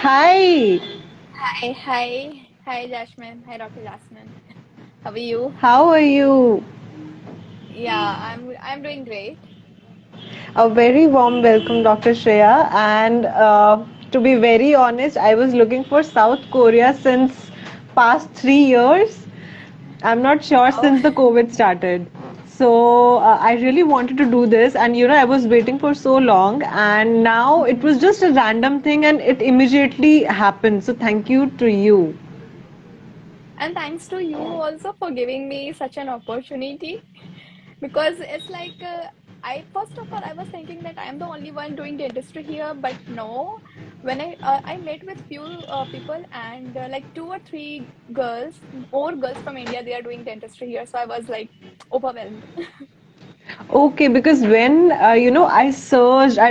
Hi, Hi, Jasmine. Hi, Dr. Jasmine. How are you? how are you? Yeah, I'm doing great. A very warm welcome, Dr. Shreya. And to be very honest, I was looking for South Korea since past 3 years. I'm not sure Oh, since the COVID started. So I really wanted to do this, and I was waiting for so long, and now it was just a random thing, and it immediately happened. So thank you to you. and thanks to you also for giving me such an opportunity because it's like I first of all I was thinking that I'm the only one doing dentistry here, but no. When I met with few people and like two or three girls, more girls from India, they are doing dentistry here, so I was like overwhelmed. Okay, because when I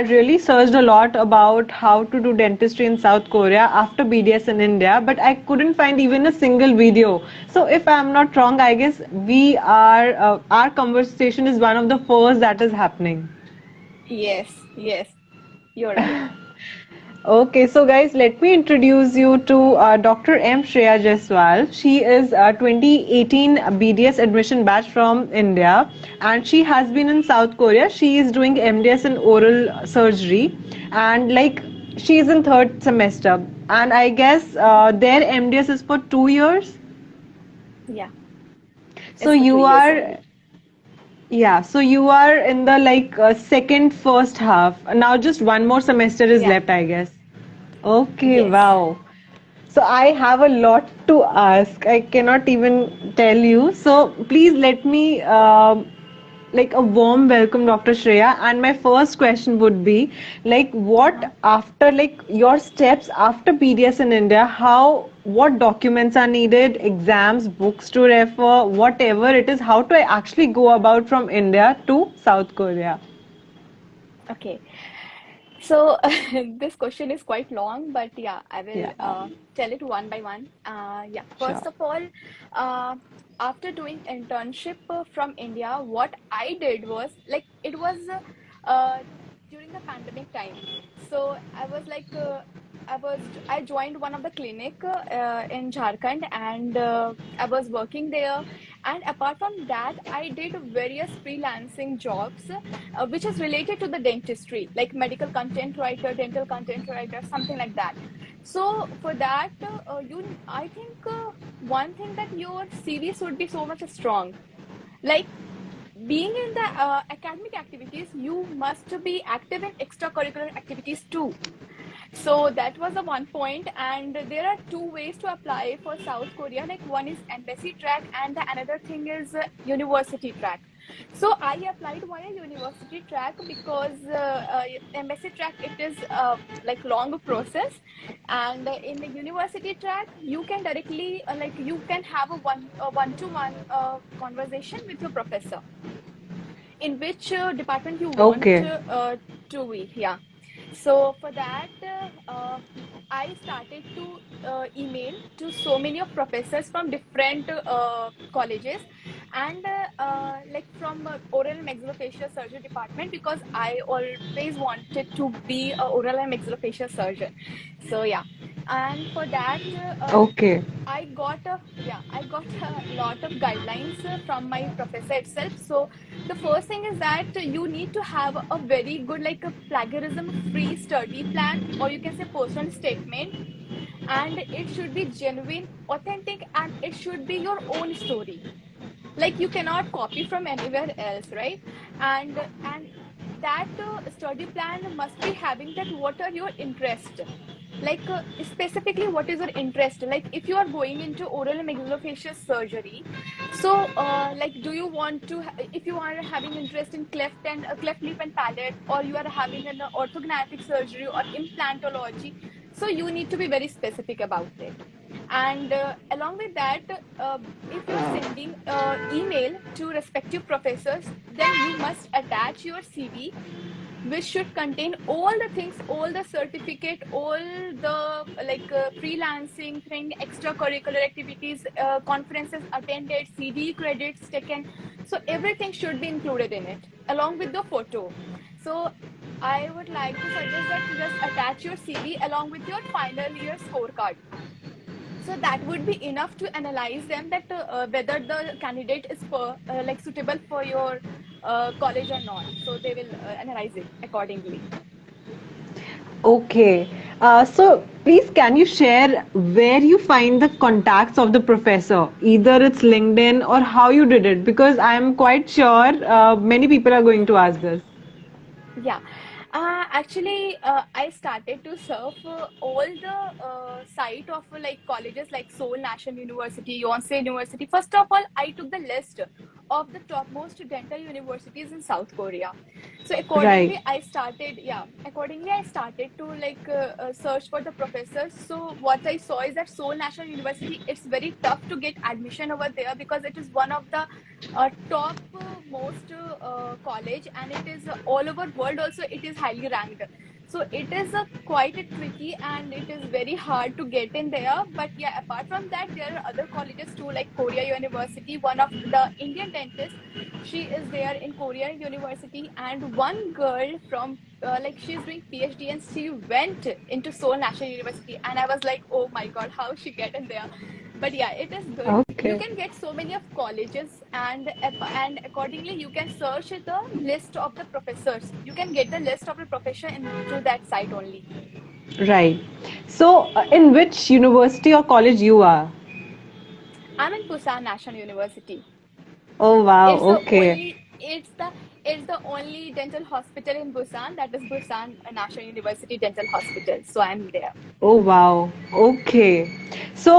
really searched a lot about how to do dentistry in South Korea after BDS in India, but I couldn't find even a single video. So if I'm not wrong, I guess our conversation is one of the first that is happening. Yes, you're right. Okay, so guys, let me introduce you to Dr. M. Shreya Jaiswal. She is a 2018 BDS admission batch from India, and she has been in South Korea. She is doing MDS in oral surgery, and she is in third semester. And I guess their MDS is for 2 years. Yeah, So it's for two you years are, only. yeah, so you are in the second first half. Now just one more semester is Yeah, left, I guess. Okay, yes. wow. So I have a lot to ask. I cannot even tell you. So please let me like a warm welcome, Dr. Shreya. And my first question would be what Uh-huh. after your steps after PDS in India, what documents are needed, exams, books to refer, whatever it is, how do I actually go about from India to South Korea? Okay. So this question is quite long, but yeah, I will Yeah, tell it one by one. Yeah, sure. first of all, uh, after doing internship from India, what I did was like it was during the pandemic time. So I joined one of the clinic in Jharkhand, and I was working there. And apart from that, I did various freelancing jobs which is related to the dentistry, like medical content writer, dental content writer, something like that. So for that, I think one thing that your CV should be so much strong. Like being in the academic activities, you must be active in extracurricular activities too. So that was the one point, and there are two ways to apply for South Korea. Like one is embassy track, and the another thing is university track. So I applied via university track because embassy track it is like long process, and in the university track you can directly you can have a one to one conversation with your professor in which department you want Okay. to be. Yeah. So for that, I started to email to so many of professors from different colleges, and like from oral and maxillofacial surgery department, because I always wanted to be a oral and maxillofacial surgeon. So yeah, and for that, Okay. I got a lot of guidelines from my professor itself. So the first thing is that you need to have a very good, like a plagiarism free study plan, or you can say personal statement, and it should be genuine, authentic, and it should be your own story. Like you cannot copy from anywhere else, right? And that study plan must be having that what are your interest, like specifically what is your interest. Like if you are going into oral and maxillofacial surgery, so like do you want to if you are having interest in cleft lip and palate, or you are having an orthognathic surgery or implantology, so you need to be very specific about it. And along with that, uh, if you're sending email to respective professors, then you must attach your CV, which should contain all the things, all the certificate, all the freelancing thing, extracurricular activities, conferences attended, CD credits taken. So everything should be included in it along with the photo. So I would like to suggest that you just attach your CV along with your final year scorecard. So that would be enough to analyze them, that whether the candidate is like suitable for your college or not. So they will analyze it accordingly. Okay. So please can you share where you find the contacts of the professor? Either it's LinkedIn or how you did it, because I'm quite sure many people are going to ask this. Yeah, actually, I started to surf all the site of like colleges like Seoul National University, Yonsei University. First of all, I took the list of the topmost dental universities in South Korea. So Right. accordingly I started to like search for the professors. So what I saw is that Seoul National University, it's very tough to get admission over there because it is one of the top most college, and it is all over world also it is highly ranked. So it is quite tricky and it is very hard to get in there. But yeah, apart from that, there are other colleges too, like Korea University. One of the Indian dentist, she is there in Korea University, and one girl from like she's doing PhD and she went into Seoul National University, and I was like, oh my god, how she get in there. But yeah, it is good. You Okay. can get so many of colleges, and accordingly you can search the list of the professors. You can get the list of the professor in through that site only. Right. So in which university or college you are? I'm in Busan National University. Oh wow. It's the Okay. only it's the only dental hospital in Busan, that is Busan National University Dental Hospital. So I'm there. Oh wow. Okay. So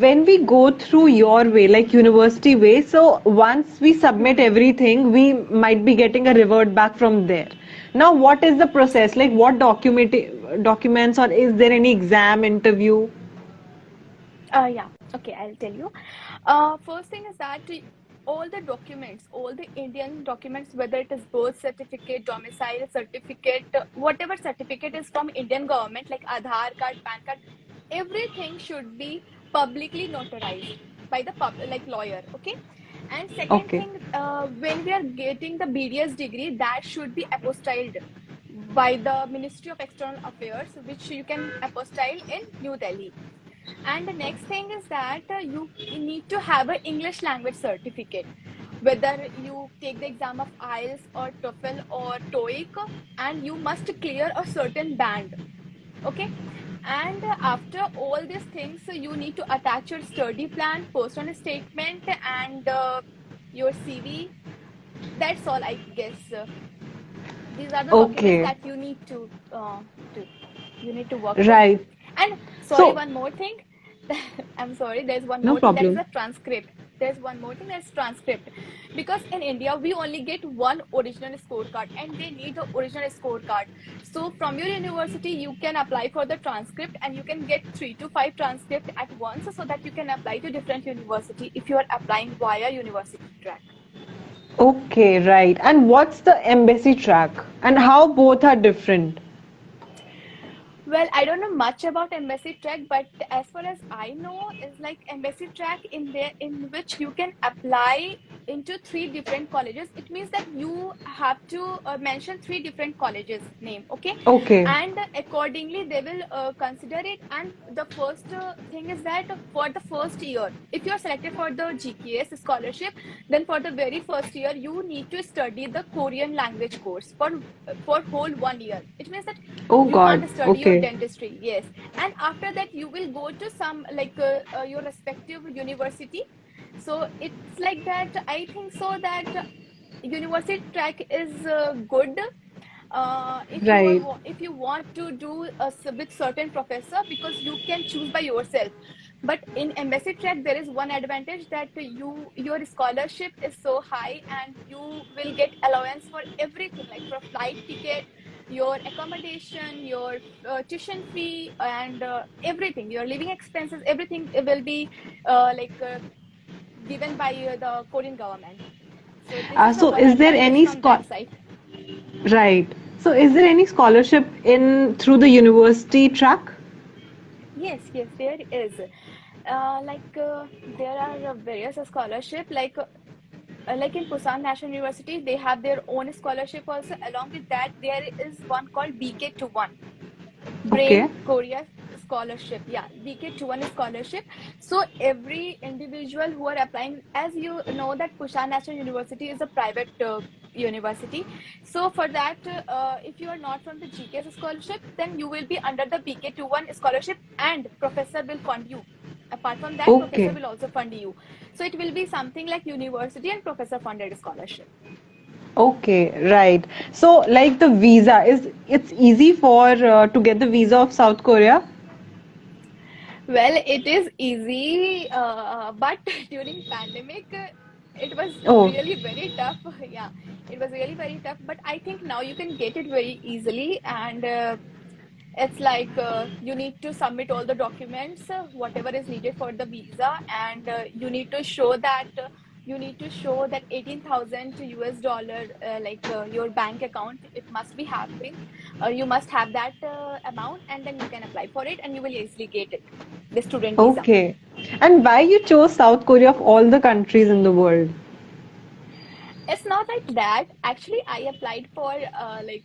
when we go through your way, like university way, so once we submit everything, we might be getting a revert back from there. Now, what is the process? Like, what documents, or is there any exam interview? Yeah, okay, I'll tell you. First thing is that all the documents, all the Indian documents, whether it is birth certificate, domicile certificate, whatever certificate is from Indian government, like Aadhaar card, PAN card, everything should be publicly notarized by the like lawyer. Okay. And second Okay. thing, when we are getting the BDS degree, that should be apostilled by the Ministry of External Affairs, which you can apostille in New Delhi. And the next thing is that you need to have an English language certificate, whether you take the exam of IELTS or TOEFL or TOEIC, and you must clear a certain band. Okay. And after all these things, you need to attach your study plan, personal statement, and your CV. That's all, I guess. These are the documents Okay. that you need to do. You need to work with. Right. And sorry, So, one more thing. I'm sorry, there's one no more thing, that is problem. a transcript. There's one more thing, that's transcript. Because in India, we only get one original scorecard and they need the original scorecard. So from your university, you can apply for the transcript and you can get 3 to 5 transcript at once, so that you can apply to different university if you are applying via university track. Okay, right. And what's the embassy track? And how both are different? Well, I don't know much about embassy track, but as far as I know, is like embassy track in there, in which you can apply into 3 different colleges. It means that you have to mention 3 different colleges name, okay? Okay. And accordingly, they will consider it. And the first thing is that for the first year, if you are selected for the GKS scholarship, then for the very first year, you need to study the Korean language course for whole 1 year. It means that Oh you God. can't study your Okay. dentistry, yes. And after that you will go to some like your respective university. So it's like that, I think so, that university track is good Right. if you want to do with certain professor, because you can choose by yourself. But in embassy track, there is one advantage, that your scholarship is so high and you will get allowance for everything, like for flight ticket, your accommodation, your tuition fee, and everything, your living expenses, everything will be like given by the Korean government. So this is the So one is there advantage any from that side. right? So is there any scholarship in through the university track? Yes, yes, there is. Like there are various scholarship. Like like in Pusan National University, they have their own scholarship also. Along with that, there is one called BK21, Okay. Brain Korea Scholarship. Yeah, BK21 scholarship. So every individual who are applying, as you know, that Pusan National University is a private university. So for that, if you are not from the GKS scholarship, then you will be under the BK21 scholarship, and professor will fund you. Apart from that, professor Okay. will also fund you. So it will be something like university and professor funded scholarship. Okay, right. So, like the visa is it's easy for to get the visa of South Korea? Well, it is easy, but during pandemic, it was Oh, really very tough. Yeah, it was really very tough. But I think now you can get it very easily, and it's like you need to submit all the documents, whatever is needed for the visa, and you need to show that 18,000 US dollar, your bank account. It must be having, you must have that amount, and then you can apply for it, and you will easily get it, the student visa. okay. And why you chose South Korea of all the countries in the world? It's not like that. Actually, I applied for I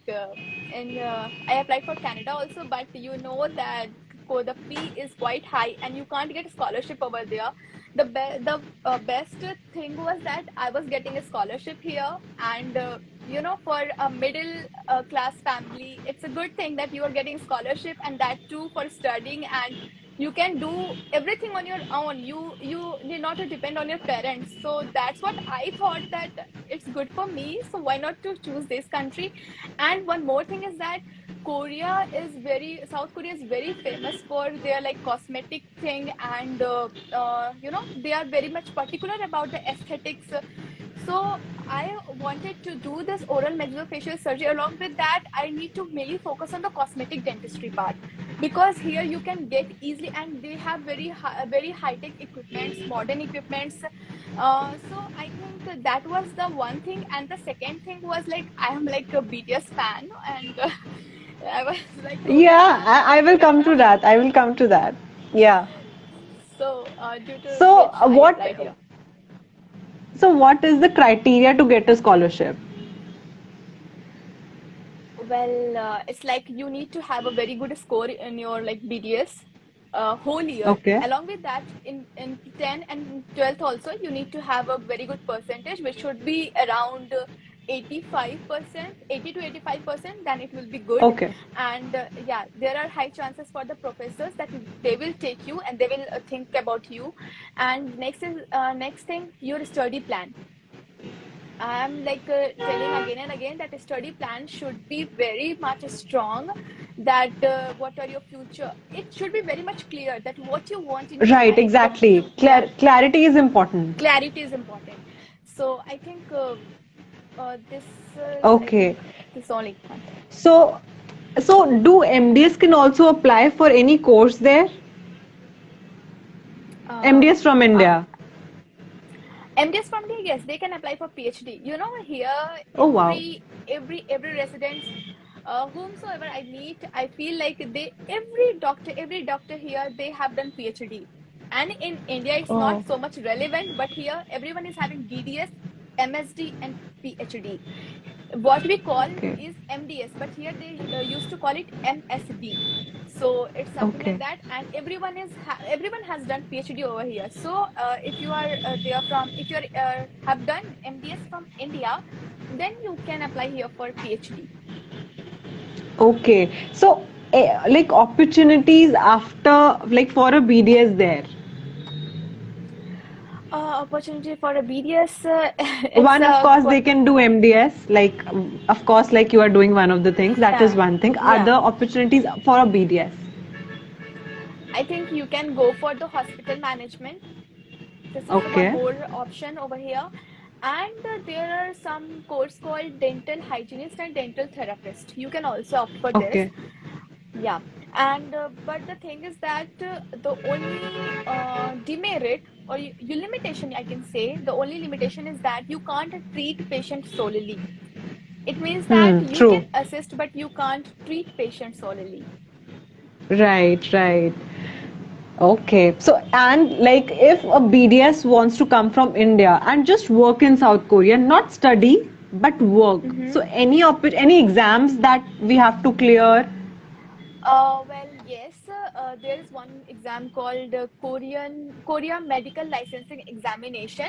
applied for Canada also, but you know that the fee is quite high, and you can't get a scholarship over there. The best thing was that I was getting a scholarship here, and for a middle class family, it's a good thing that you are getting scholarship, and that too for studying, and you can do everything on your own. You need not to depend on your parents. So that's what I thought, that it's good for me, so why not to choose this country. And one more thing is that South Korea is very famous for their like cosmetic thing, and they are very much particular about the aesthetics. So I wanted to do this oral maxillofacial surgery. Along with that, I need to mainly focus on the cosmetic dentistry part, because here you can get easily, and they have very high tech equipments, modern equipments. So I think that was the one thing, and the second thing was like I am like a BTS fan, and I was like Korean Yeah, fan from I will come to Kolkata. that. I will come to that. Yeah. So due to So, which I applied here. what is the criteria to get a scholarship? Well, it's like you need to have a very good score in your like BDS whole year. Okay. Along with that, in 10 and 12th also, you need to have a very good percentage, which should be around 85%, 80 to 85%, then it will be good. Okay. And yeah, there are high chances for the professors that they will take you, and they will think about you. And next thing, your study plan. I'm like telling again and again that a study plan should be very much strong. That what are your future? It should be very much clear that what you want in your Right, life. exactly. Yeah, Clarity is important. clarity is important. So I think this I think Okay. this only one. So, do MDs can also apply for any course there? Uh, MDs from uh, India. MDs from India, yes, they can apply for PhD. Here Oh, wow. every residents, whomsoever I meet, I feel like every doctor here, they have done PhD. And in India, it's not Oh, so much relevant, but here everyone is having DDS, MSD, and PhD. What we call okay. is MDS, but here they used to call it MSD. So it's something like Okay. that, and everyone has done PhD over here. So if you are if you are have done MDS from India, then you can apply here for PhD. Okay. So, like opportunities after, like for a BDS there. Opportunity for a BDS, it's One, of course, quite, they can do MDS. Like, of course, like you are doing one of the things. That is yeah, one thing. yeah. Other opportunities for a BDS. I think you can go for the hospital management. This is the one Okay. more option over here. And there are some course called dental hygienist and dental therapist. You can also opt for this. Okay. Yeah. And but the thing is that the only demerit, or your limitation, I can say, the only limitation is that you can't treat patients solely. It means that you can True. assist, but you can't treat patients solely. Right, right. Okay. So, and like if a BDS wants to come from India and just work in South Korea, not study, but work. So, Mm-hmm. any exams that we have to clear? Well, yes, there is one exam called Korea Medical Licensing Examination.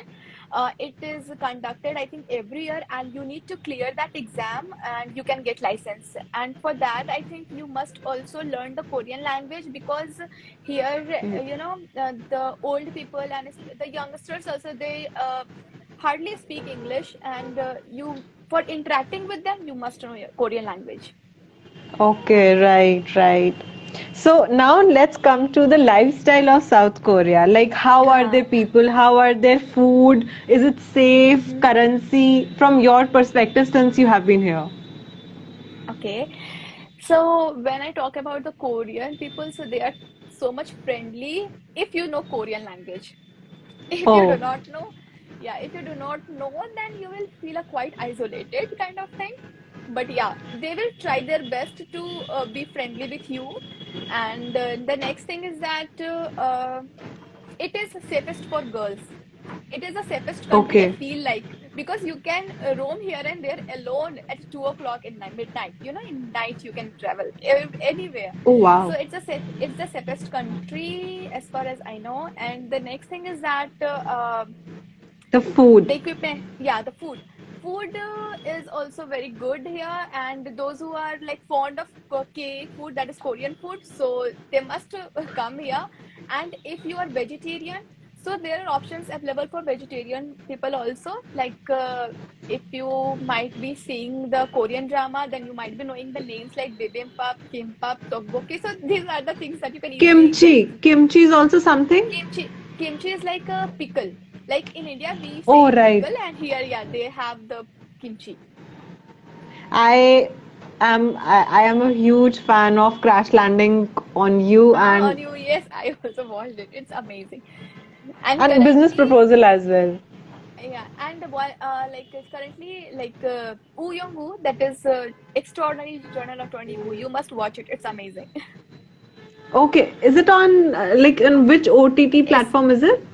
It is conducted, I think, every year, and you need to clear that exam, and you can get license. And for that, I think you must also learn the Korean language, because here, the old people and the youngsters also, they hardly speak English, and you for interacting with them, you must know your Korean language. Okay, right, right. So now let's come to the lifestyle of South Korea. Like, how are their Uh-huh. people? How are their food? Is it safe? Mhm. Currency? From your perspective, since you have been here. Okay. So when I talk about the Korean people, so they are so much friendly if you know Korean language. If you do Oh, not know, yeah, if you do not know, then you will feel a quite isolated kind of thing. But yeah, they will try their best to be friendly with you. And the next thing is that it is safest for girls. It is the safest country, I okay. feel like, because you can roam here and there alone at 2 o'clock in midnight. In night you can travel anywhere. Oh, So wow. it's the safest country as far as I know. And the next thing is that The food. the equipment, yeah, the food is also very good here. And those who are like fond of K food, that is Korean food, so they must come here. And if you are vegetarian, so there are options available for vegetarian people also. Like if you might be seeing the Korean drama, then you might be knowing the names like bibimbap, kimbap, tteokbokki. So these are the things that you can easily get. Kimchi. Kimchi is also something? Kimchi is like a pickle. Like in India, we Oh, say right. pickle, and here, yeah, they have the kimchi. I I am a huge fan of Crash Landing on You Ah, on and you, yes, I also watched it. It's amazing. And Business currently, Proposal as well. yeah, and while like it's currently like Woo Young Woo, that is Extraordinary Journal of 20 Woo. You must watch it. It's amazing. Okay, is it on like in which OTT It's platform is it?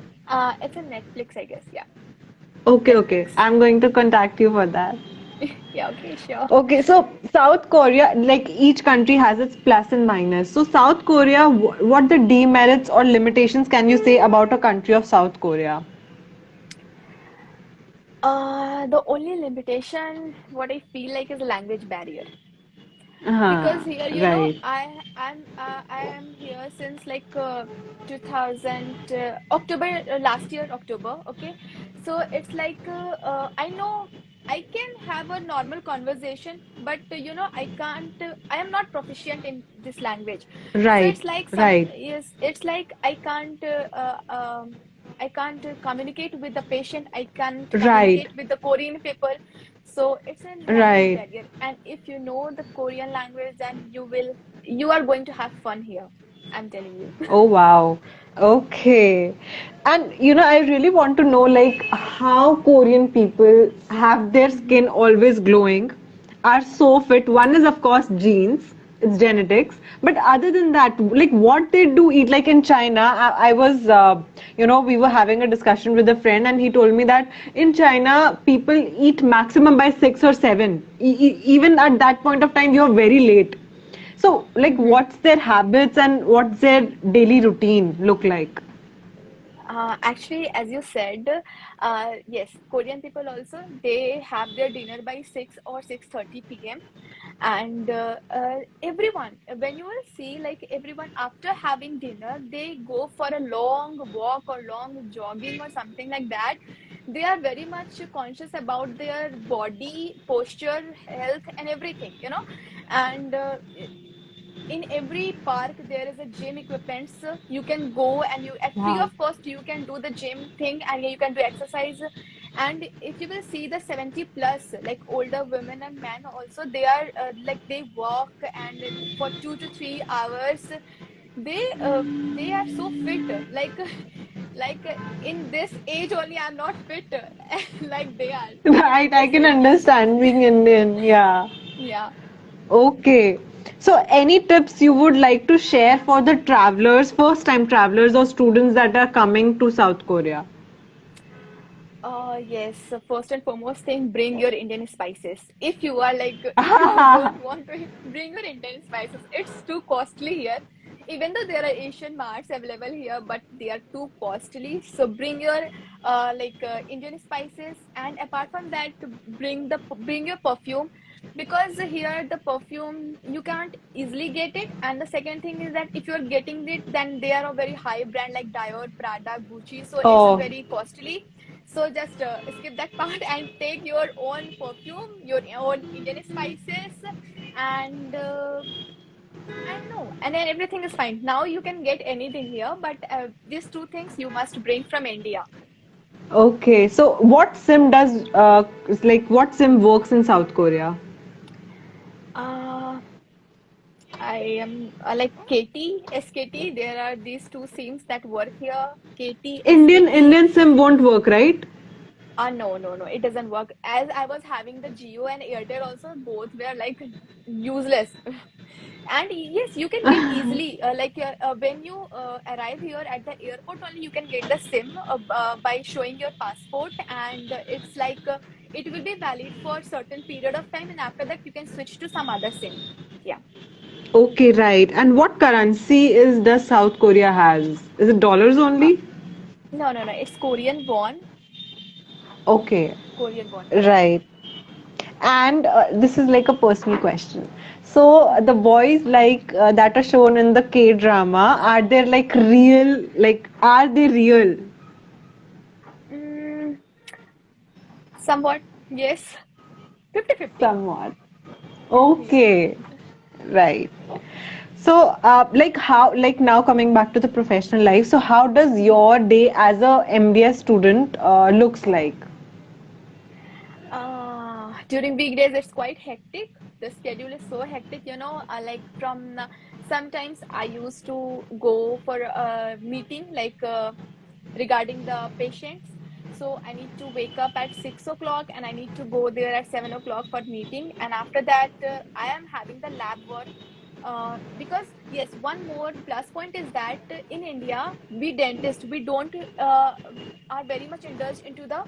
it's a Netflix, I guess. Yeah, Okay, okay. Netflix. I'm going to contact you for that. Yeah, okay, sure. Okay, so South Korea, like each country has its plus and minus. So South Korea, what the demerits or limitations can you say about a country of South Korea? The only limitation, what I feel like, is a language barrier. Uh-huh, Because here, right. I am here since like 2000 October, last year October. Okay, so it's like I know I can have a normal conversation, but I can't, I am not proficient in this language. So Right, it's like some, right, yes, it's like I can't communicate with the patient, I can't right, communicate with the Korean people. So it's a language right. barrier. And if you know the Korean language, then you are going to have fun here. I'm telling you. Oh wow. Okay. And I really want to know like how Korean people have their Mhm. skin always glowing, are so fit. One is of course genes, it's genetics. But other than that, like what they do eat, like in China, I was, we were having a discussion with a friend and he told me that in China, people eat maximum by 6 or 7. Even at that point of time, you're very late. So, like, Mhm. what's their habits and what's their daily routine look like? Actually, as you said, yes, Korean people also, they have their dinner by 6 or 6:30 p.m. And everyone, when you will see, like, everyone after having dinner, they go for a long walk or long jogging or something like that. They are very much conscious about their body posture, health, and everything. And in every park there is a gym equipment, so you can go, and you, at free Wow. of cost, you can do the gym thing, and you can do exercise. And if you will see the 70 plus, like older women and men also, they are like they walk, and for 2 to 3 hours, they are so fit, like in this age only I'm not fit like they are in Right, I this can age. understand being Indian. Yeah. Yeah. Okay. So, any tips you would like to share for the travelers, first time travelers or students that are coming to South Korea? Yes, so first and foremost thing, bring your Indian spices. If you are like, if you don't want to bring your Indian spices, it's too costly here. Even though there are Asian marts available here, but they are too costly. So bring your Indian spices, and apart from that, bring your perfume, because here the perfume you can't easily get it. And the second thing is that if you're getting it, then they are a very high brand like Dior, Prada, Gucci, so it's Oh, very costly. So just skip that part and take your own perfume, your own Indian spices, and no, and then everything is fine. Now you can get anything here, but these two things you must bring from India. okay. So, what SIM does, what SIM works in South Korea? Uh, I am like KT, SKT. There are these two SIMs that work here. KT, SKT. Indian SIM won't work, right? No, no, no, it doesn't work. As I was having the Geo and Airtel also, both were like useless. And yes, you can get easily when you arrive here at the airport only, you can get the SIM by showing your passport, and it's like it will be valid for certain period of time, and after that you can switch to some other SIM. Yeah. Okay, right. And what currency is does South Korea has? Is it dollars Uh, only? no, no, no. It's Korean won. Okay, Korean won. Yeah. right. And this is like a personal question. So the boys that are shown in the K drama, are they like real? Like, are they real? Mm, somewhat. Yes. 50-50. Somewhat. Yeah. Okay, right. So, now coming back to the professional life. So, how does your day as a MBS student looks like? During weekdays, it's quite hectic. The schedule is so hectic, like from sometimes I used to go for a meeting regarding the patients. So I need to wake up at 6 o'clock and I need to go there at 7 o'clock for meeting. And after that, I am having the lab work. Because yes, one more plus point is that in India, we dentists, we don't are very much indulged into the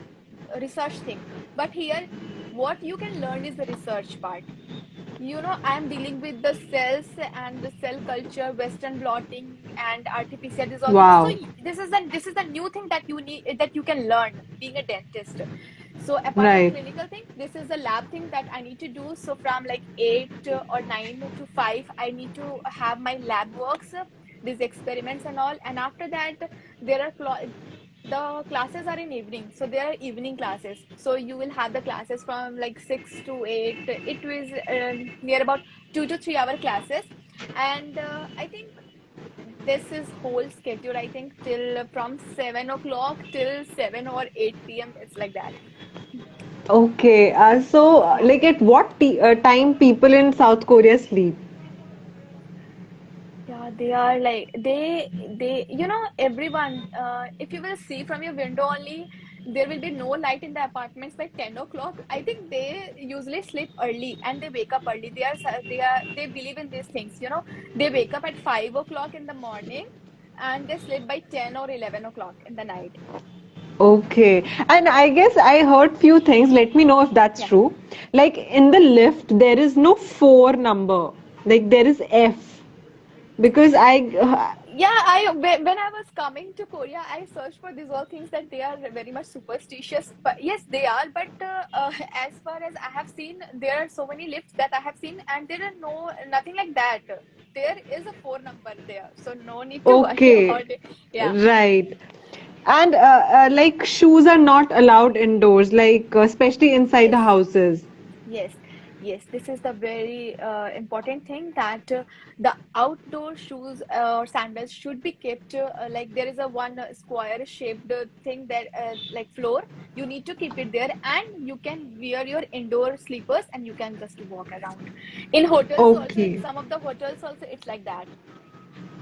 research thing. But here, what you can learn is the research part. I am dealing with the cells and the cell culture, Western blotting, and RT-PCR. This all things. So Wow. this is the new thing that you need, that you can learn being a dentist. So apart from Right. clinical thing, this is the lab thing that I need to do. So from like 8 or 9 to 5, I need to have my lab works, these experiments and all. And after that, there are the classes are in evening, so there are evening classes. So you will have the classes from like 6 to 8. It was near about 2 to 3 hour classes, and I think this is whole schedule. I think till from 7 o'clock till 7 or 8 p.m. It's like that. Okay. So, like, at what time people in South Korea sleep? Yeah, they are like everyone. If you will see from your window only, there will be no light in the apartments by 10 o'clock. I think they usually sleep early and they wake up early. They believe in these things. They wake up at 5 o'clock in the morning and they sleep by 10 or 11 o'clock in the night. Okay. And I guess I heard few things. Let me know if that's Yeah. true. Like in the lift, there is no four number. Like there is F. Because Yeah, when I was coming to Korea, I searched for these all things that they are very much superstitious. But yes, they are. But as far as I have seen, there are so many lifts that I have seen, and there are nothing like that. There is a four number there, so no need to worry okay. about it. Yeah. Right. And like shoes are not allowed indoors, like especially inside the Yes. houses. Yes, yes, this is the very important thing, that the outdoor shoes or sandals should be kept like there is a one square shaped thing that like floor. You need to keep it there, and you can wear your indoor slippers and you can just walk around. In hotels also, in Okay. some of the hotels also, it's like that.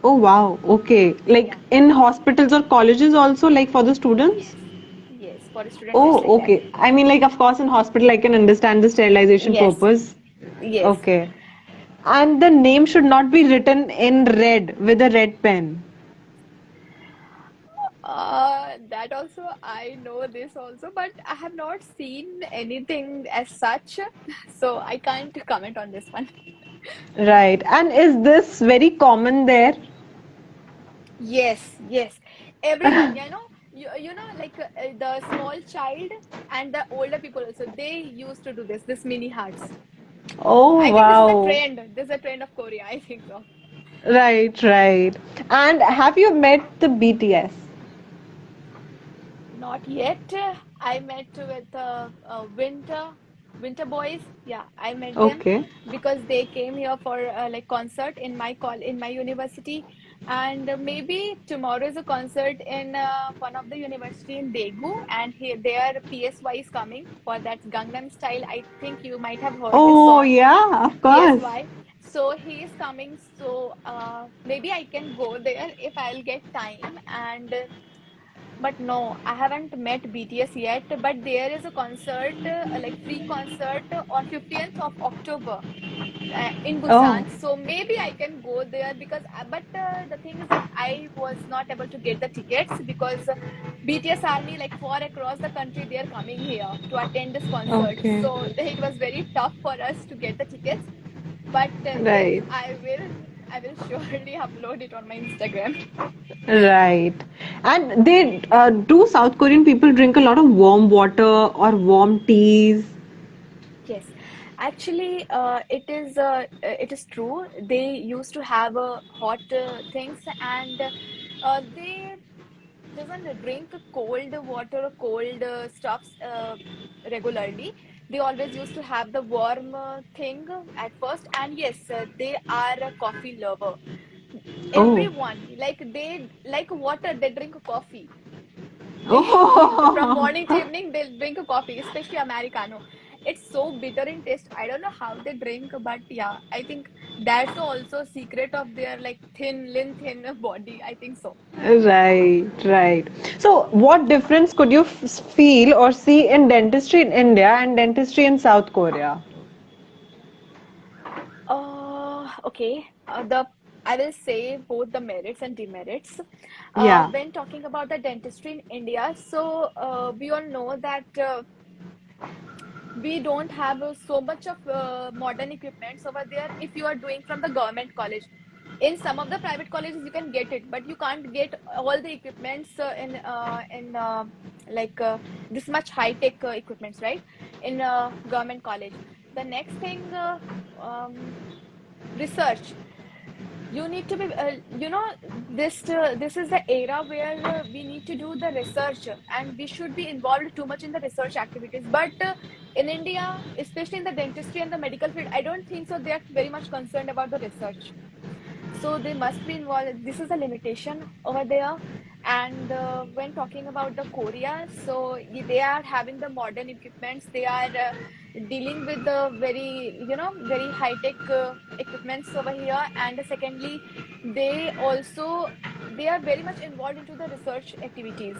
Oh wow. Okay. Like Yeah. in hospitals or colleges also, like for the students? Yes. Yes, for students it's Oh, like that. okay. I mean, like, of course, in hospital, I can understand the sterilization Yes. purpose. Yes. Okay. And the name should not be written in red with a red pen. That also, I know this also, but I have not seen anything as such, so I can't comment on this one. Right. And is this very common there? Yes, yes. Everyone, like the small child and the older people also, they used to do this mini hearts. Oh, I think this is a wow. trend. This is a trend of Korea, I think so. Right, right. And have you met the BTS? Not yet. I met with Winter Boys. Yeah, I met them Okay. because they came here for like concert in my in my university, and maybe tomorrow is a concert in one of the university in Daegu, and here their PSY is coming for that Gangnam Style. I think you might have heard this Oh, song, yeah, of course. PSY. So he is coming. So maybe I can go there if I'll get time and. But no, I haven't met BTS yet. But there is a concert, like free concert on 15th of October in Oh, Busan. So maybe I can go there because, but the thing is that I was not able to get the tickets because BTS Army, like far across the country, they are coming here to attend this concert. okay. So it was very tough for us to get the tickets. But yes, Right. I will surely upload it on my Instagram. Right. And they do South Korean people drink a lot of warm water or warm teas? Yes, actually, it is true. They used to have hot things, and they doesn't drink cold water or cold stuffs regularly. They always used to have the warm thing at first, and yes, they are a coffee lover. Oh. Everyone, like they like water, they drink coffee. They from Oh. morning to evening they'll drink a coffee, especially Americano. It's so bitter in taste. I don't know how they drink, but yeah, I think that's also secret of their like thin body. I think so. Right, right. So, what difference could you feel or see in dentistry in India and dentistry in South Korea? Okay. The I will say both the merits and demerits. Yeah. When talking about the dentistry in India, so we all know that we don't have so much of modern equipments over there if you are doing from the government college. In some of the private colleges you can get it, but you can't get all the equipments in like this much high tech equipments, right? In government college. The next thing, research. You need to be this is the era where we need to do the research, and we should be involved too much in the research activities. But in India, especially in the dentistry and the medical field, I don't think so they are very much concerned about the research. So they must be involved. This is a limitation over there. And when talking about the Korea, so they are having the modern equipments. They are dealing with the very, very high tech equipments over here. And secondly, they also they are very much involved into the research activities.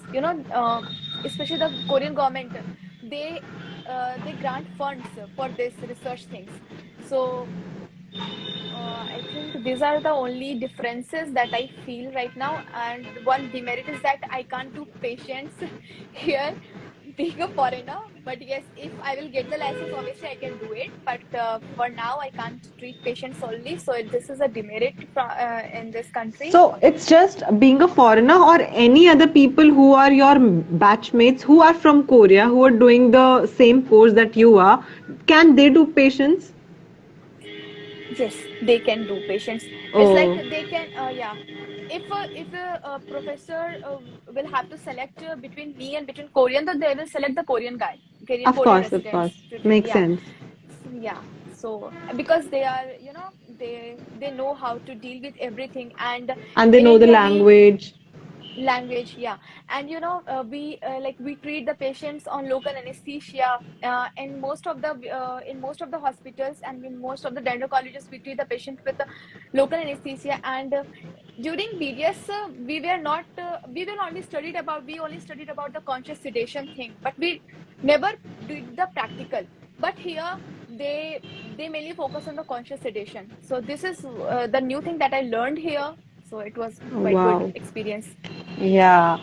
Especially the Korean government, they they grant funds for this research things. So I think these are the only differences that I feel right now. And one demerit is that I can't do patients here being a foreigner. But yes, if I will get the license, obviously I can do it. But for now, I can't treat patients only. So this is a demerit in this country. So, it's just being a foreigner or any other people who are your batchmates who are from Korea who are doing the same course that you are, can they do patients? Yes, they can do patients. It's like Oh, they can, yeah. If a professor will have to select between me and between Korean, then they will select the Korean guy, of Korean course, of course. residents to treat. Makes Yeah, sense. yeah. So because they are, they know how to deal with everything. And And they in know the India, we language. language, yeah. And we treat the patients on local anesthesia in most of the hospitals and in most of the dental colleges. We treat the patient with the local anesthesia. And during BDS, we only studied about the conscious sedation thing, but we never did the practical. But here they mainly focus on the conscious sedation. So this is the new thing that I learned here. So it was quite good Wow. experience. Yeah.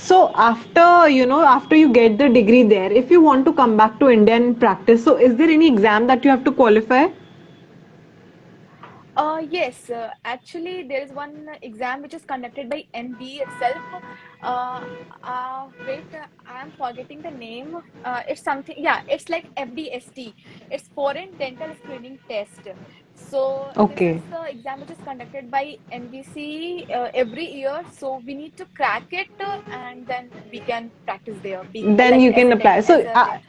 So after you get the degree there, if you want to come back to India and practice, so is there any exam that you have to qualify? Yes, actually, there is one exam which is conducted by NB itself. Uh, Wait, I am forgetting the name. It's something, yeah, it's like FDST. It's Foreign Dental Screening Test. So this is Okay. the exam which is conducted by NBC every year. So we need to crack it, and then we can practice there, be Then like you as can a apply. as So, a dentist.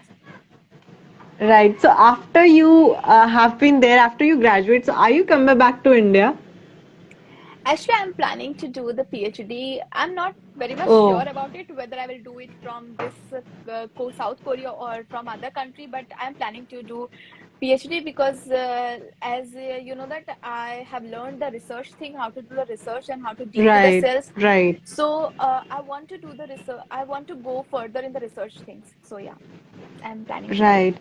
right. So after you have been there, after you graduate, so are you coming back to India? Actually, I'm planning to do the PhD. I'm not very much sure Oh, about it, whether I will do it from this South Korea or from other country, but I'm planning to do PhD because as you know that I have learned the research thing, how to do the research and how to deal with the right, cells. right, So I want to do the research. I want to go further in the research things. So yeah, I'm planning to do it. right.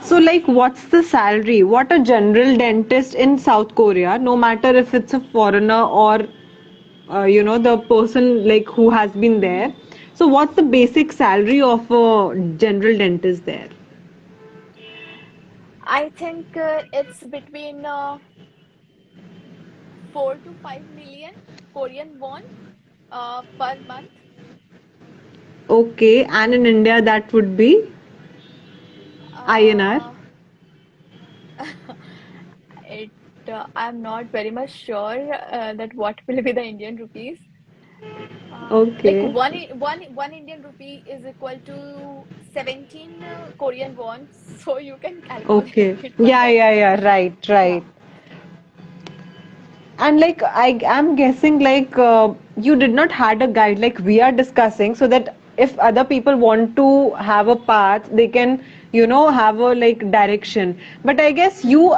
So, like, what's the salary? What a general dentist in South Korea, no matter if it's a foreigner or, the person like who has been there. So, what's the basic salary of a general dentist there? I think it's between 4 to 5 million Korean won per month. Okay, and in India, that would be INR. Uh, it I'm not very much sure that what will be the Indian rupees. Like Okay, one Indian rupee is equal to 17 Korean won, so you can calculate okay. it from Yeah, there. yeah, yeah, right, Yeah. right. And like I'm guessing like you did not had a guide like we are discussing so that if other people want to have a path they can have a like direction. But I guess you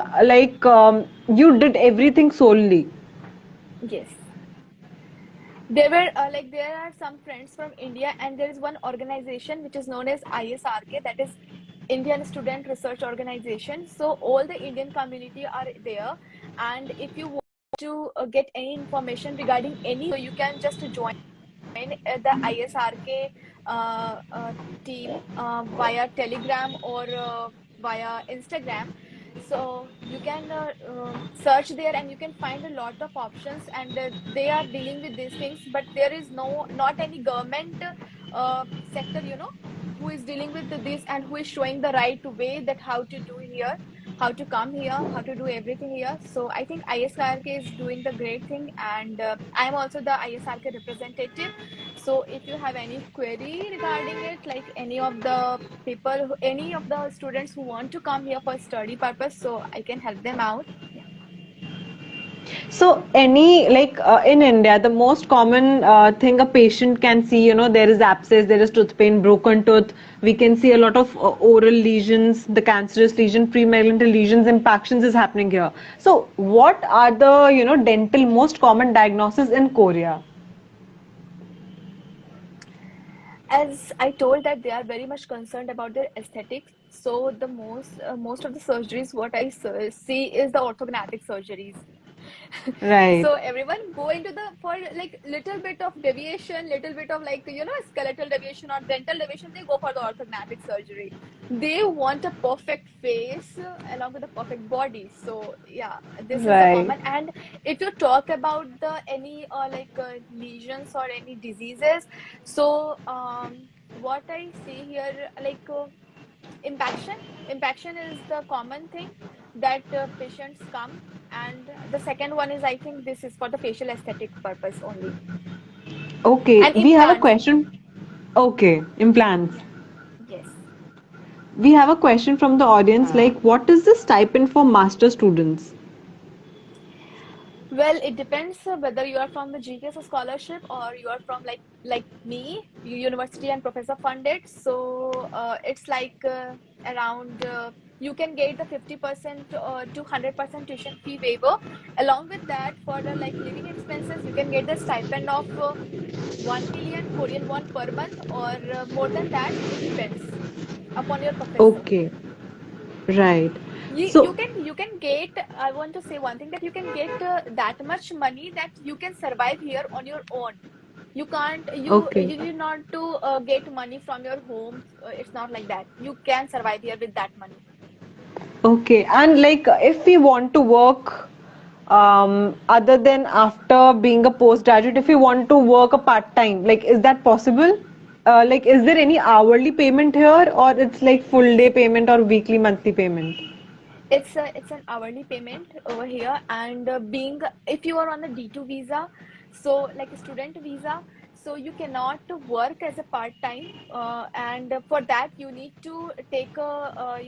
you did everything solely. Yes. There were there are some friends from India, and there is one organization which is known as ISRK, that is Indian Student Research Organization. So all the Indian community are there, and if you want to get any information regarding any, so you can just join the ISRK team via Telegram or via Instagram. So you can search there and you can find a lot of options, and they are dealing with these things, but there is not any government sector, who is dealing with this and who is showing the right way that how to do here, how to come here, how to do everything here. So I think ISRK is doing the great thing, and I am also the ISRK representative. So if you have any query regarding it, like any of the people, any of the students who want to come here for study purpose, so I can help them out. Yeah. So any like in India, the most common thing a patient can see, there is abscess, there is tooth pain, broken tooth. We can see a lot of oral lesions, the cancerous lesion, premalignant lesions, impactions is happening here. So what are the dental most common diagnoses in Korea? As I told that they are very much concerned about their aesthetics. So the most of the surgeries what I see is the orthodontic surgeries. Right. So everyone go into the for like little bit of deviation, little bit of like skeletal deviation or dental deviation, they go for the orthodontic surgery. They want a perfect face along with a perfect body. So yeah, this is the Right. common. And if you talk about the any lesions or any diseases, so what I see here, impaction impaction is the common thing that patients come, and the second one is, I think this is for the facial aesthetic purpose only. Okay, And we have a implants. question. Okay, implants. Yes. We have a question from the audience like, what is the stipend for master students? Well, it depends whether you are from the GKS scholarship or you are from like me, university and professor funded. So it's around you can get the 50% to 100% tuition fee waiver. Along with that, for the like living expenses, you can get the stipend of 1 million Korean won per month, or more than that. It depends upon your professor. Okay. Right. You So, can get, I want to say one thing, that you can get that much money that you can survive here on your own. You can't, okay. you need not to get money from your home. It's not like that. You can survive here with that money. Okay. And like if we want to work other than after being a postgraduate, if we want to work a part-time, like is that possible? Like is there any hourly payment here or it's like full day payment or weekly monthly payment? It's an hourly payment over here, and being, if you are on the D2 visa, so like a student visa, so you cannot work as a part time, and for that you need to take a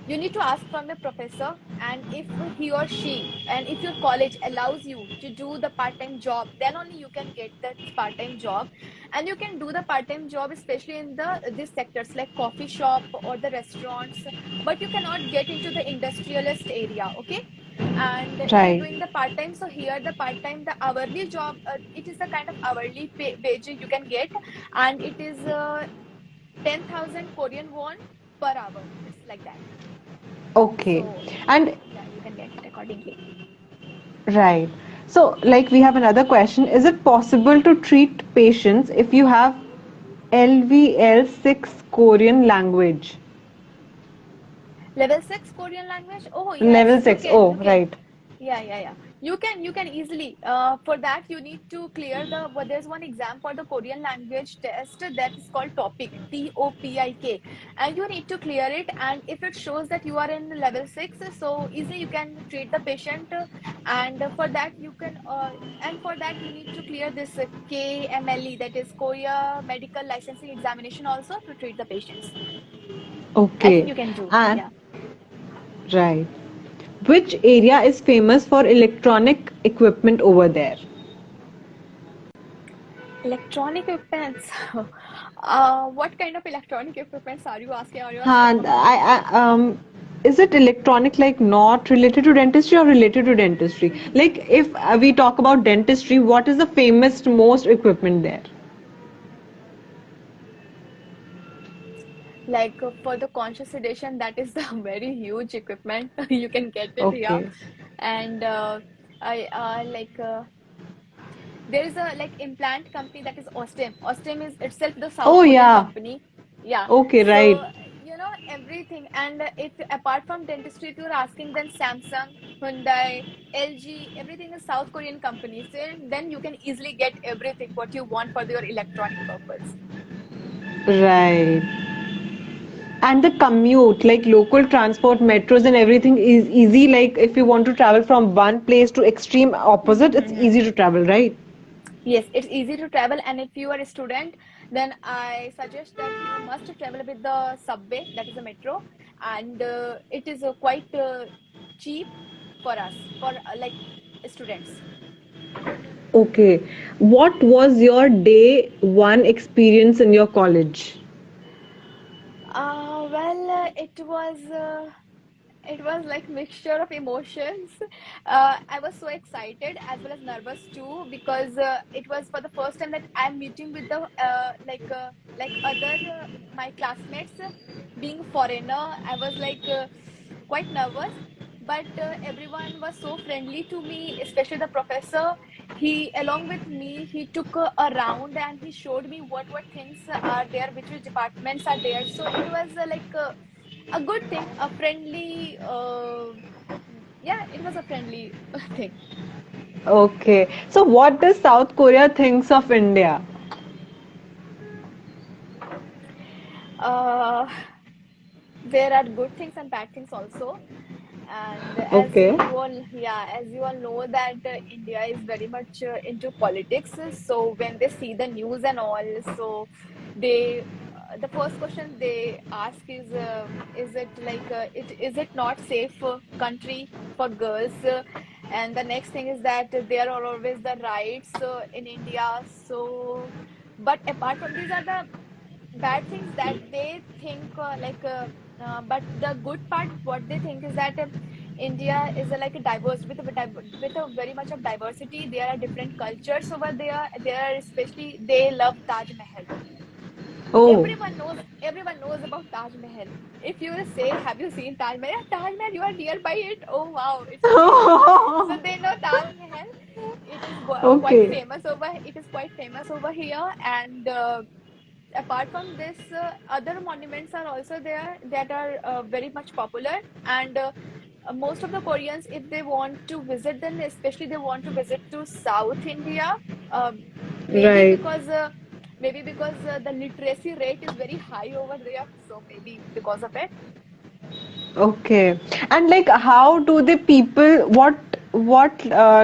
you need to ask from the professor, and if he or she, and if your college allows you to do the part-time job, then only you can get that part-time job. And you can do the part-time job especially in the these sectors like coffee shop or the restaurants, but you cannot get into the industrialist area. Okay. And if you're Right. doing the part-time, so here the part-time, the hourly job, it is a kind of hourly wage you can get, and it is 10,000 Korean won per hour. It's like that. Okay. So And yeah, you can get it accordingly. right. So, like, we have another question. Is it possible to treat patients if you have LVL6 Korean language? Level 6 Korean language? Oh, yes, Level you 6. can. Oh, You can. right. Yeah. You can easily. For that, you need to clear the. Well, there's one exam for the Korean language test that is called TOPIK, TOPIK, and you need to clear it. And if it shows that you are in level 6, so easily you can treat the patient. And for that, you can. And for that, you need to clear this KMLE, that is Korea Medical Licensing Examination, also to treat the patients. I think Okay. you can do. And Yeah. right. Which area is famous for electronic equipment over there? Electronic equipments. What kind of electronic equipments are you asking? Are you asking And about? is it electronic like not related to dentistry or related to dentistry? Like if we talk about dentistry, what is the famous most equipment there? Like for the conscious sedation, that is a very huge equipment. You can get it here. Okay. And I like there is a like implant company that is Ostem. Ostem is itself the South Oh Korean yeah. company. Yeah. Okay, right. So everything. And if apart from dentistry, if you're asking, then Samsung, Hyundai, LG, everything is South Korean companies. Then you can easily get everything what you want for your electronic purpose. Right. And the commute, like local transport, metros and everything is easy. Like if you want to travel from one place to extreme opposite, it's easy to travel, right? Yes, it's easy to travel, and if you are a student, then I suggest that you must travel with the subway, that is a metro, and it is quite cheap for us, for like students. Okay. What was your day one experience in your college? It was like mixture of emotions. I was so excited as well as nervous too, because it was for the first time that I'm meeting with the like other my classmates, being foreigner. I was like quite nervous, but everyone was so friendly to me, especially the professor. He, along with me, he took a round and he showed me what things are there, which departments are there. So it was a good thing, a friendly, yeah, it was a friendly thing. Okay. So what does South Korea thinks of India? Uh, there are good things and bad things also. And as Okay. you all, yeah, as you all know that India is very much into politics. So when they see the news and all, so they the first question they ask is it like is it not safe country for girls? And the next thing is that there are always the riots in India. So, but apart from these are the bad things that they think but the good part what they think is that India is like a diverse, with a very much of diversity. There are different cultures over there. There are, especially they love Taj Mahal. Oh. Everyone knows about Taj Mahal. If you will say, have you seen Taj Mahal? Yeah, Taj Mahal, you are nearby it. Oh wow, it's amazing. So they know Taj Mahal. It is quite Okay. famous over. It is quite famous over here, and apart from this, other monuments are also there that are very much popular. And most of the Koreans, if they want to visit, then especially they want to visit to South India. Um, maybe Right. because uh, maybe because the literacy rate is very high over there, so maybe because of it. Okay. And like how do the people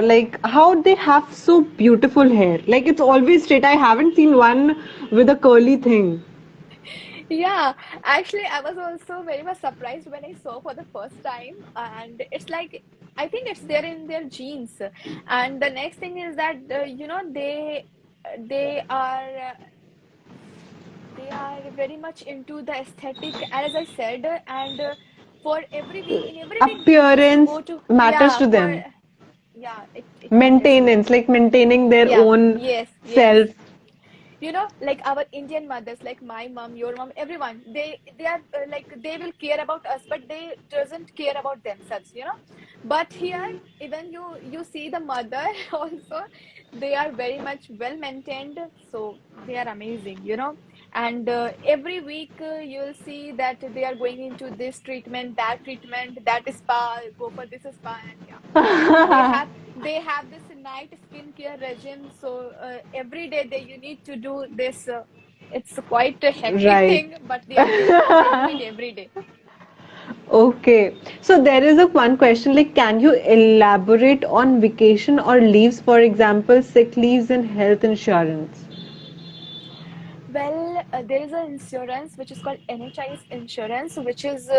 like how they have so beautiful hair? Like it's always straight. I haven't seen one with a curly thing. Yeah, actually, I was also very much surprised when I saw for the first time, and it's like I think it's there in their genes. And the next thing is that they are very much into the aesthetic, as I said, and for every week they used to Appearance go to, matters yeah, to for, them. yeah, it matters to Maintenance, them. like maintaining their Yeah, own yes, yes. self. Like our Indian mothers, like my mom, your mom, everyone, they are like they will care about us, but they doesn't care about themselves. But here, even you see the mother also, they are very much well maintained, so they are amazing. And every week you'll see that they are going into this treatment, that spa, go for this spa, and yeah, they have they have this night skincare regime, so every day you need to do this. It's quite a hectic Right. thing, but they do it every day. Okay. So there is a one question like can you elaborate on vacation or leaves, for example, sick leaves and health insurance? Well, there is an insurance which is called NHI's insurance, which is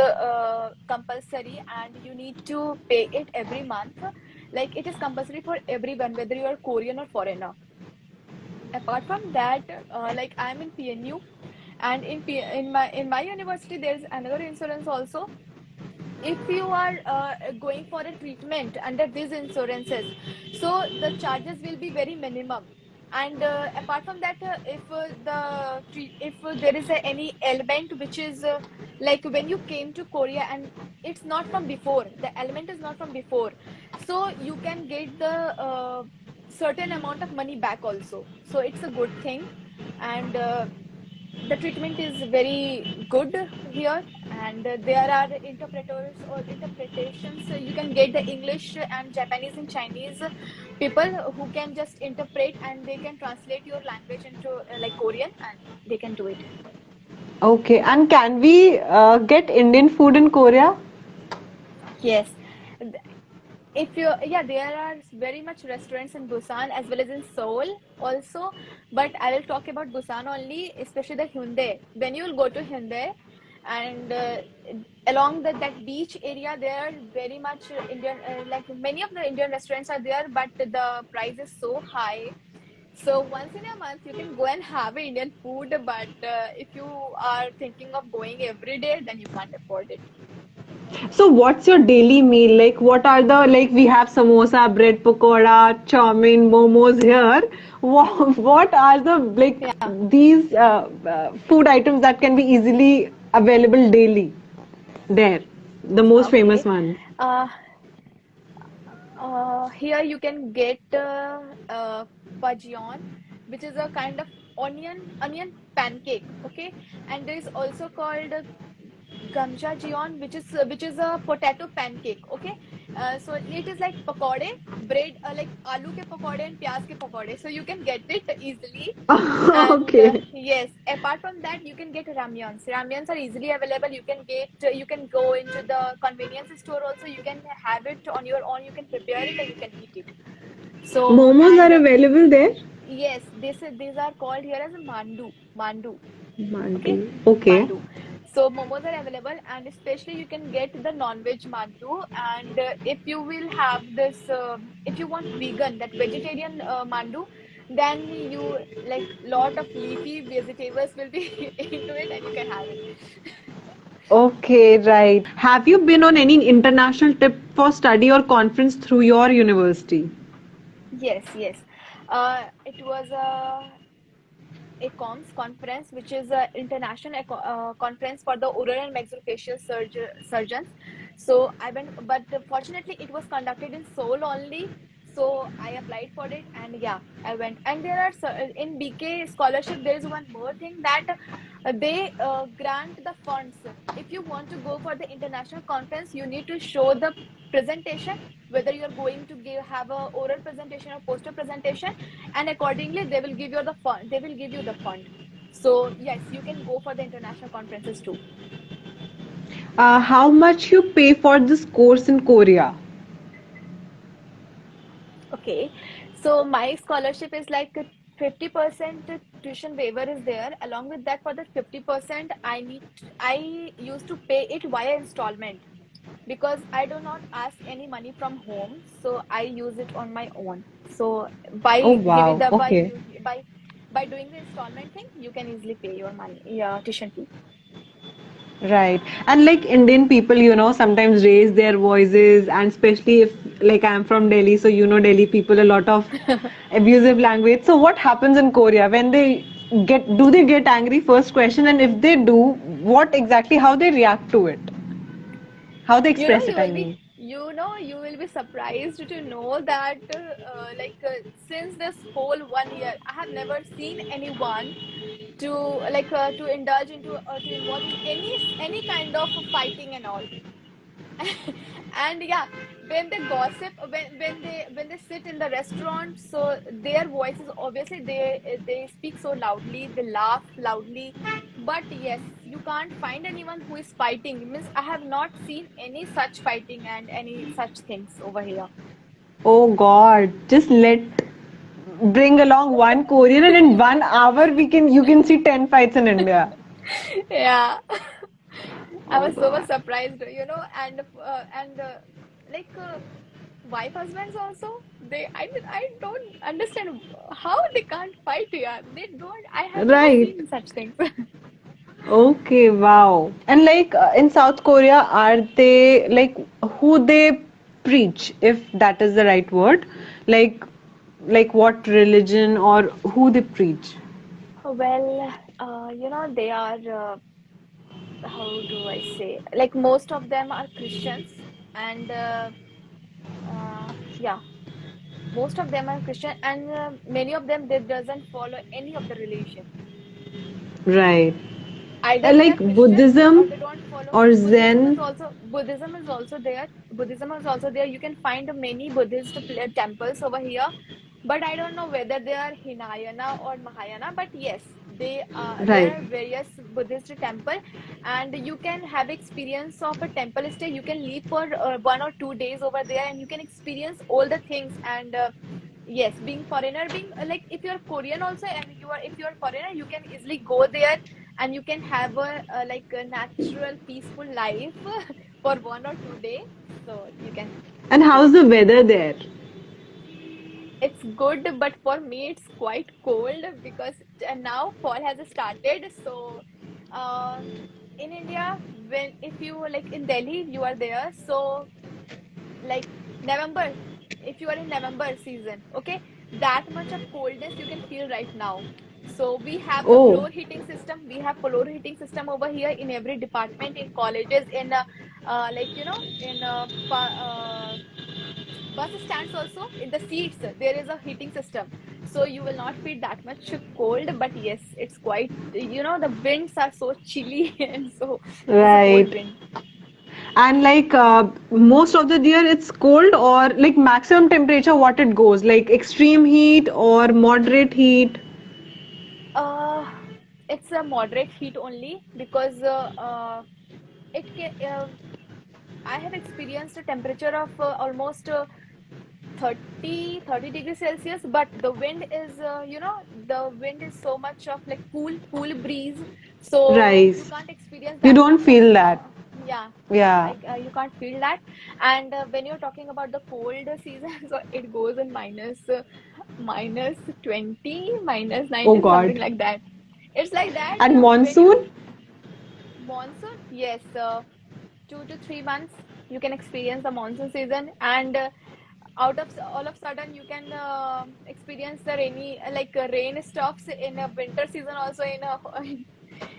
compulsory, and you need to pay it every month. Like it is compulsory for everyone, whether you are Korean or foreigner. Apart from that, like I'm in PNU, and in my university, there's another insurance also. If you are going for a treatment under these insurances, so the charges will be very minimum. And apart from that, if there is any element which is like when you came to Korea and it's not from before, the element is not from before, so you can get the certain amount of money back also, so it's a good thing. And the treatment is very good here, and there are interpreters or interpretations. You can get the English and Japanese and Chinese people who can just interpret, and they can translate your language into like Korean, and they can do it. Okay. And can we get Indian food in Korea? Yes. If you Yeah, there are very much restaurants in Busan as well as in Seoul also, but I will talk about Busan only, especially the Hyundai. When you will go to Hyundai, and along that beach area, there are very much Indian, like many of the Indian restaurants are there, but the price is so high. So once in a month you can go and have Indian food, but if you are thinking of going every day, then you can't afford it. So what's your daily meal? Like what are the like we have samosa, bread pakoda, chow mein, momos here. What are the like Yeah. these food items that can be easily available daily there? The most famous Okay. ones. Uh, Here you can get pajeon, which is a kind of onion pancake. Okay, and there is also called gamja jion, which is a potato pancake. Okay, so it is like pakode, bread, like aloo ke pakode and pyaz ke pakode. So you can get it easily. And Okay. yes, apart from that, you can get ramyons. Ramyons are easily available. You can go into the convenience store also. You can have it on your own. You can prepare it and you can eat it. So, Momos are and available there. yes, these are called here as mandu. Mandu. Okay, Okay. mandu. So momos are available, and especially you can get the non-veg mandu. And if you will have this, if you want vegan, that vegetarian mandu, then you like lot of leafy vegetables will be into it, and you can have it. Okay, right. Have you been on any international trip for study or conference through your university? Yes, yes. It was ACOMS conference, which is an international conference for the oral and maxillofacial surgeons. So I went, but fortunately it was conducted in Seoul only. So I applied for it, and yeah, I went. And there are in BK scholarship, there is one more thing that they grant the funds. If you want to go for the international conference, you need to show the presentation, whether you're going to have a oral presentation or poster presentation, and accordingly they will give you the fund. They will give you the fund. So yes, you can go for the international conferences too. How much you pay for this course in Korea? Okay, so my scholarship is like 50% tuition waiver is there. Along with that, for the 50%, I used to pay it via installment, because I do not ask any money from home, so I use it on my own. So Oh by giving wow, the okay. by doing the installment thing, you can easily pay your money, yeah, tuition fee. Right. And like Indian people, sometimes raise their voices, and especially if, like, I'm from Delhi, so Delhi people, a lot of abusive language. So what happens in Korea when do they get angry? First question. And if they do, what exactly, how they react to it? How they You know, express it, I mean. you will be surprised to know that since this whole 1 year, I have never seen anyone to to indulge into to involve in any kind of fighting and all. And yeah, when they gossip, when they sit in the restaurant, so their voices, obviously they speak so loudly, they laugh loudly. But yes, you can't find anyone who is fighting. Means I have not seen any such fighting and any such things over here. Oh God, just bring along one Korean, and in 1 hour you can see 10 fights in India. Yeah. I Oh was so much God. surprised, and like wife husbands also, I don't understand how they can't fight. Yeah, they don't. I have never Right. seen such things. Okay, wow. And like in South Korea, are they like who they preach, if that is the right word? Like like what religion or who they preach? Well, they are, how do I say? Like most of them are Christians, and yeah, most of them are Christian, and many of them they doesn't follow any of the religion. Right. Either they Like are Christian or Buddhism they don't follow. or Buddhism is Zen? also there. Buddhism is also there. You can find many Buddhist temples over here, but I don't know whether they are Hinayana or Mahayana. But yes, there Right. are various Buddhist temple, and you can have experience of a temple stay. You can live for 1 or 2 days over there, and you can experience all the things. And yes, being foreigner, being like if you're Korean also, and if you're foreigner, you can easily go there, and you can have a natural peaceful life for 1 or 2 days. So you can And do how's it. the weather there? It's good, but for me it's quite cold, because now fall has started. So uh, in India, when if you like in Delhi, you are there, so like November, if you are in November season, okay, that much of coldness you can feel right now. So we have the Oh, floor heating system. We have floor heating system over here in every department, in colleges, in in bus stands also. In the seats, there is a heating system, so you will not feel that much cold. But yes, it's quite, the winds are so chilly, and so it's a cold right. wind. And like most of the year it's cold, or like maximum temperature what it goes, like extreme heat or moderate heat? Uh, it's a moderate heat only, because it can. I have experienced a temperature of almost 30 degrees Celsius, but the wind is, the wind is so much of like cool breeze, so you Rise. can't experience You that don't much of, feel that. yeah, Yeah. you can't feel that. And when you're talking about the cold season, so it goes in minus 20, minus Oh 19, something God. like that. It's like that And when you monsoon? monsoon, yes, 2 to 3 months you can experience the monsoon season. And all of sudden you can experience the rainy rain stuffs in a winter season, also in a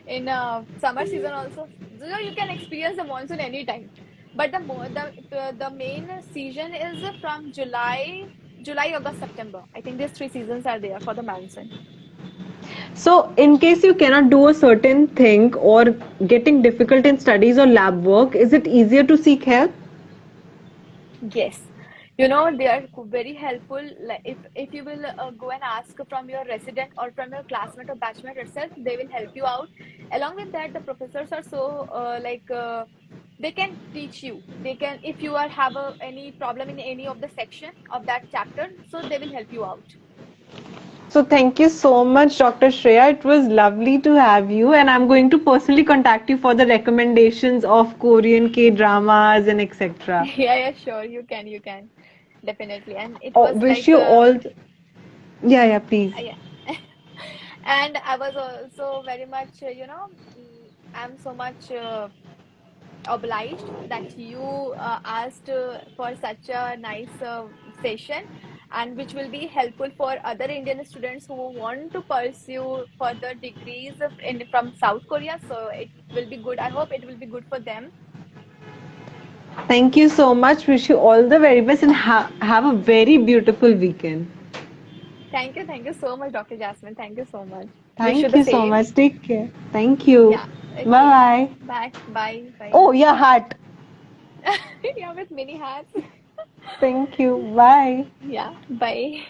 in a summer season also. So you can experience the monsoon anytime. But the main season is from July, August, September. I think these three seasons are there for the monsoon. So, in case you cannot do a certain thing or getting difficult in studies or lab work, is it easier to seek help? Yes, you know, they are very helpful. Like if you will go and ask from your resident or from your classmate or batchmate itself, they will help you out. Along with that, the professors are so they can teach you. They can, if you are have any problem in any of the section of that chapter, so they will help you out. So, thank you so much, Dr. Shreya. It was lovely to have you, and I'm going to personally contact you for the recommendations of Korean K dramas and etc. Yeah, yeah, sure, you can definitely. And it Oh, was wish like you all. Yeah, please. yeah. And I was also very much, I'm so much obliged that you asked for such a nice session, and which will be helpful for other Indian students who want to pursue further degrees from South Korea. So it will be good. I hope it will be good for them. Thank you so much. Wish you all the very best and have a very beautiful weekend. Thank you so much, Dr. Jasmine. Thank you so much. Wish you Thank the you so same. much. Take care. Thank you. Yeah. Bye Okay. bye. Bye. Bye. Bye. Oh, yeah, hat. Yeah, with mini hats. Thank you. Bye. Yeah. Bye.